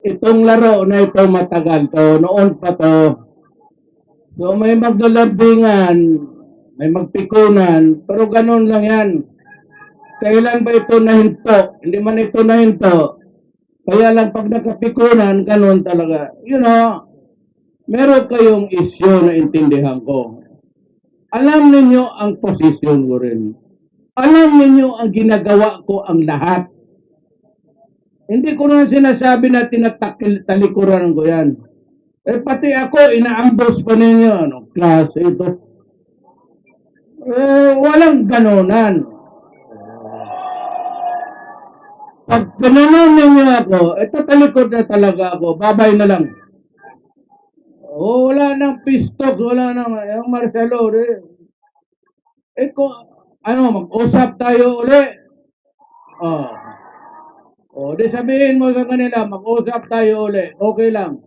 itong laro na ito matagal to, noon pa to. So may maglalambingan, may magpikunan, pero ganun lang yan. Kailan ba ito nahinto? Hindi man ito nahinto. Kaya lang pag nakapikunan, ganun talaga. You know, meron kayong issue na intindihan ko. Alam ninyo ang posisyon ko rin. Alam ninyo ang ginagawa ko ang lahat. Hindi ko na sinasabi na tinatalikuran ko yan. Eh pati ako, inaambos pa ninyo. Ano klase ito? Walang ganunan. Pag gano'n ninyo ako, tatalikod na talaga ako. Babay na lang. Wala nang pistok, wala nang, yung Marcelo, mag-usap tayo uli. Di sabihin mo sa kanila, mag-usap tayo uli. Okay lang.